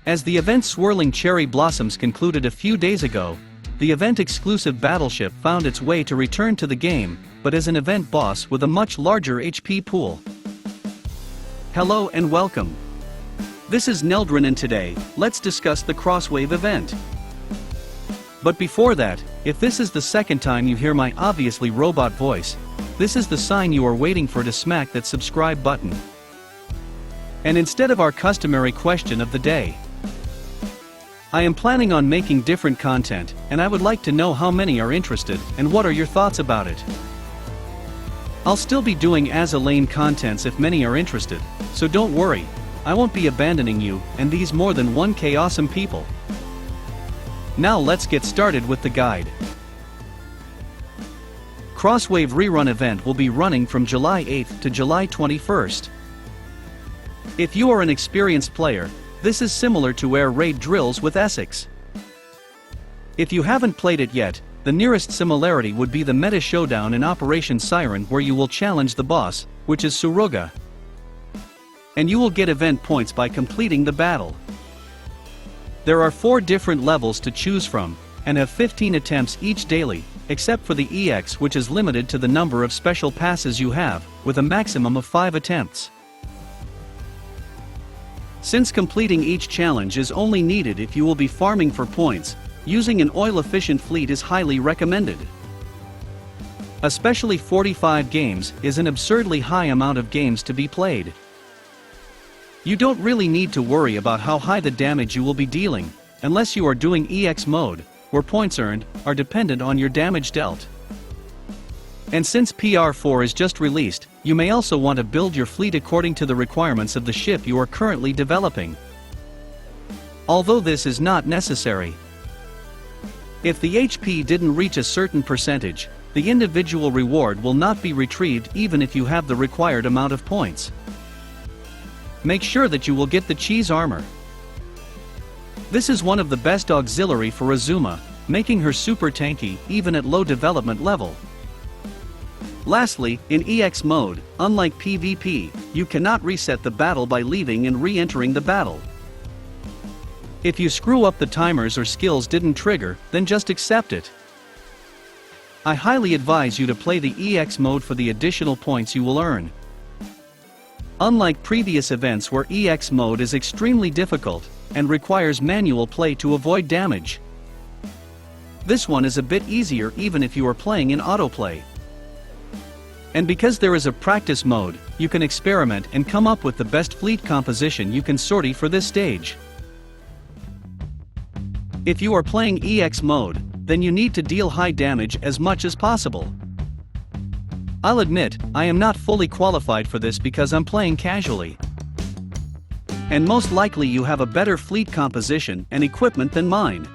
As the event Swirling Cherry Blossoms concluded a few days ago, the event-exclusive battleship found its way to return to the game, but as an event boss with a much larger HP pool. Hello and welcome. This is Neldrin, and today, let's discuss the Crosswave event. But before that, if this is the second time you hear my obviously robot voice, this is the sign you are waiting for to smack that subscribe button. And instead of our customary question of the day, I am planning on making different content, and I would like to know how many are interested, and what are your thoughts about it. I'll still be doing as-a-lane contents if many are interested, so don't worry, I won't be abandoning you, and these more than 1K awesome people. Now let's get started with the guide. Crosswave Rerun event will be running from July 8th to July 21st. If you are an experienced player, this is similar to air raid drills with Essex. If you haven't played it yet, the nearest similarity would be the meta showdown in Operation Siren, where you will challenge the boss, which is Suruga. And you will get event points by completing the battle. There are 4 different levels to choose from, and have 15 attempts each daily, except for the EX, which is limited to the number of special passes you have, with a maximum of 5 attempts. Since completing each challenge is only needed if you will be farming for points, using an oil-efficient fleet is highly recommended. Especially 45 games is an absurdly high amount of games to be played. You don't really need to worry about how high the damage you will be dealing, unless you are doing EX mode, where points earned are dependent on your damage dealt. And since PR4 is just released, you may also want to build your fleet according to the requirements of the ship you are currently developing. Although this is not necessary. If the HP didn't reach a certain percentage, the individual reward will not be retrieved even if you have the required amount of points. Make sure that you will get the cheese armor. This is one of the best auxiliary for Azuma, making her super tanky even at low development level. Lastly, in EX mode, unlike PvP, you cannot reset the battle by leaving and re-entering the battle. If you screw up the timers or skills didn't trigger, then just accept it. I highly advise you to play the EX mode for the additional points you will earn. Unlike previous events where EX mode is extremely difficult, and requires manual play to avoid damage, this one is a bit easier even if you are playing in autoplay. And because there is a practice mode, you can experiment and come up with the best fleet composition you can sortie for this stage. If you are playing EX mode, then you need to deal high damage as much as possible. I'll admit, I am not fully qualified for this because I'm playing casually. And most likely you have a better fleet composition and equipment than mine.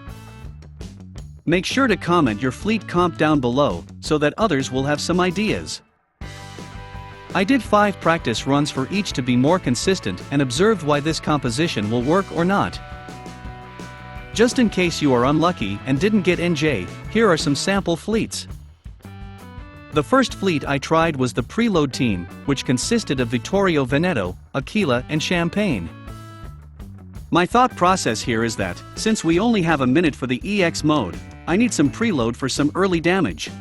Make sure to comment your fleet comp down below, so that others will have some ideas. I did 5 practice runs for each to be more consistent and observed why this composition will work or not. Just in case you are unlucky and didn't get NJ, here are some sample fleets. The first fleet I tried was the preload team, which consisted of Vittorio Veneto, Aquila and Champagne. My thought process here is that, since we only have a minute for the EX mode, I need some preload for some early damage.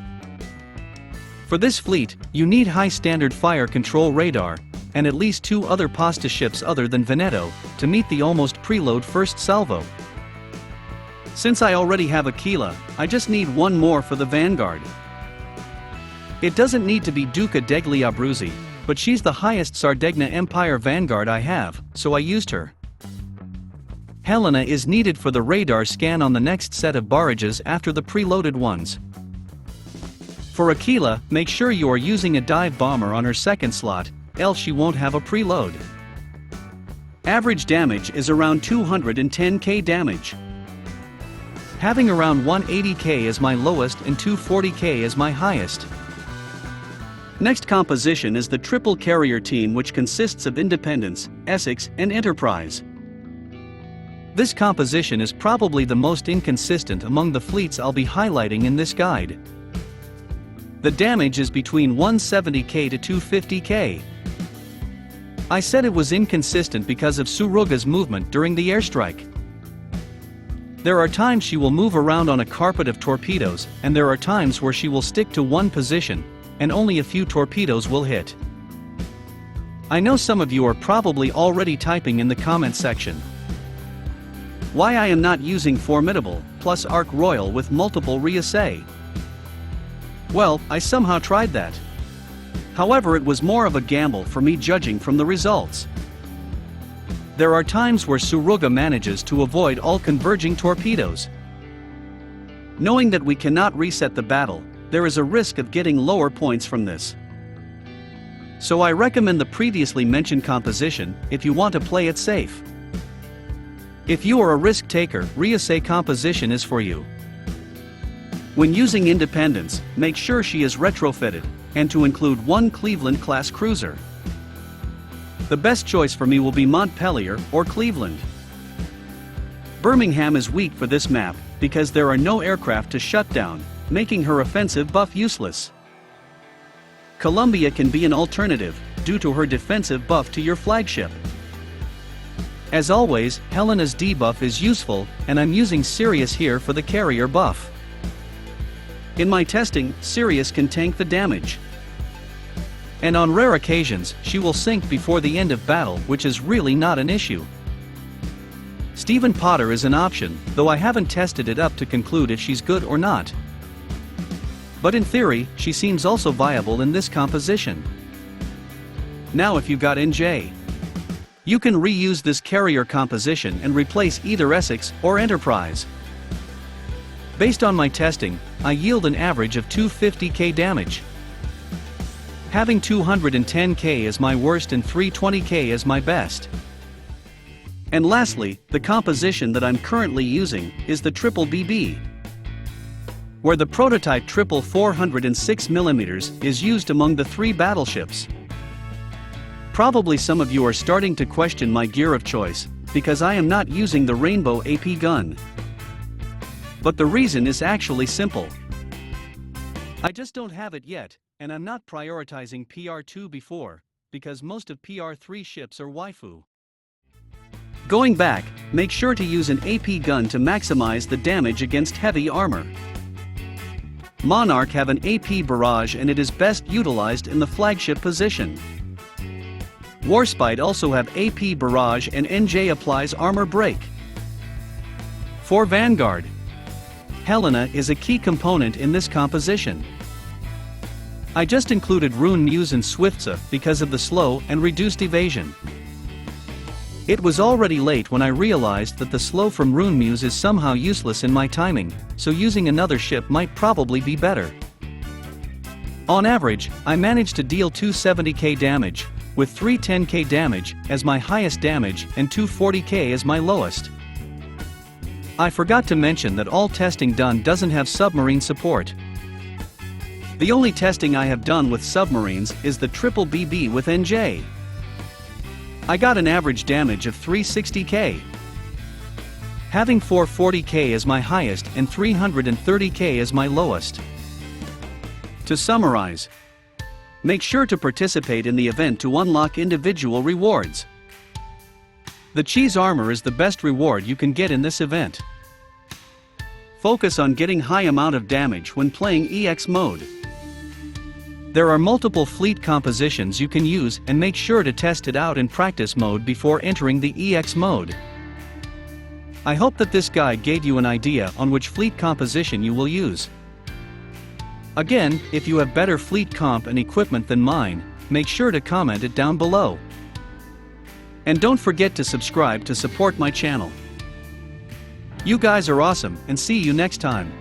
For this fleet, you need high standard fire control radar, and at least 2 other pasta ships other than Veneto, to meet the almost preload first salvo. Since I already have Aquila, I just need 1 more for the Vanguard. It doesn't need to be Duca degli Abruzzi, but she's the highest Sardegna Empire Vanguard I have, so I used her. Helena is needed for the radar scan on the next set of barrages after the preloaded ones. For Aquila, make sure you are using a dive bomber on her second slot, else she won't have a preload. Average damage is around 210k damage. Having around 180k as my lowest and 240k as my highest. Next composition is the triple carrier team, which consists of Independence, Essex and Enterprise. This composition is probably the most inconsistent among the fleets I'll be highlighting in this guide. The damage is between 170k to 250k. I said it was inconsistent because of Suruga's movement during the airstrike. There are times she will move around on a carpet of torpedoes, and there are times where she will stick to one position, and only a few torpedoes will hit. I know some of you are probably already typing in the comment section why I am not using Formidable plus Arc Royal with multiple reassay. Well, I somehow tried that. However, it was more of a gamble for me judging from the results. There are times where Suruga manages to avoid all converging torpedoes. Knowing that we cannot reset the battle, there is a risk of getting lower points from this. So I recommend the previously mentioned composition if you want to play it safe. If you are a risk taker, reassay composition is for you. When using Independence, make sure she is retrofitted, and to include one Cleveland-class cruiser. The best choice for me will be Montpelier or Cleveland. Birmingham is weak for this map, because there are no aircraft to shut down, making her offensive buff useless. Columbia can be an alternative, due to her defensive buff to your flagship. As always, Helena's debuff is useful, and I'm using Sirius here for the carrier buff. In my testing, Sirius can tank the damage. And on rare occasions, she will sink before the end of battle, which is really not an issue. Stephen Potter is an option, though I haven't tested it up to conclude if she's good or not. But in theory, she seems also viable in this composition. Now if you've got NJ, you can reuse this carrier composition and replace either Essex or Enterprise. Based on my testing, I yield an average of 250k damage. Having 210k as my worst and 320k as my best. And lastly, the composition that I'm currently using is the Triple BB, where the prototype Triple 406mm is used among the 3 battleships. Probably some of you are starting to question my gear of choice, because I am not using the Rainbow AP gun. But the reason is actually simple. I just don't have it yet, and I'm not prioritizing PR2 before, because most of PR3 ships are waifu. Going back, make sure to use an AP gun to maximize the damage against heavy armor. Monarch have an AP barrage and it is best utilized in the flagship position. Warspite also have AP barrage and NJ applies armor break. For Vanguard, Helena is a key component in this composition. I just included Rune Muse and Swiftsa because of the slow and reduced evasion. It was already late when I realized that the slow from Rune Muse is somehow useless in my timing, so using another ship might probably be better. On average, I managed to deal 270k damage, with 310k damage as my highest damage and 240k as my lowest. I forgot to mention that all testing done doesn't have submarine support. The only testing I have done with submarines is the Triple BB with NJ. I got an average damage of 360k. Having 440k as my highest and 330k as my lowest. To summarize, make sure to participate in the event to unlock individual rewards. The cheese armor is the best reward you can get in this event. Focus on getting high amount of damage when playing EX mode. There are multiple fleet compositions you can use and make sure to test it out in practice mode before entering the EX mode. I hope that this guide gave you an idea on which fleet composition you will use. Again, if you have better fleet comp and equipment than mine, make sure to comment it down below. And don't forget to subscribe to support my channel. You guys are awesome, and see you next time.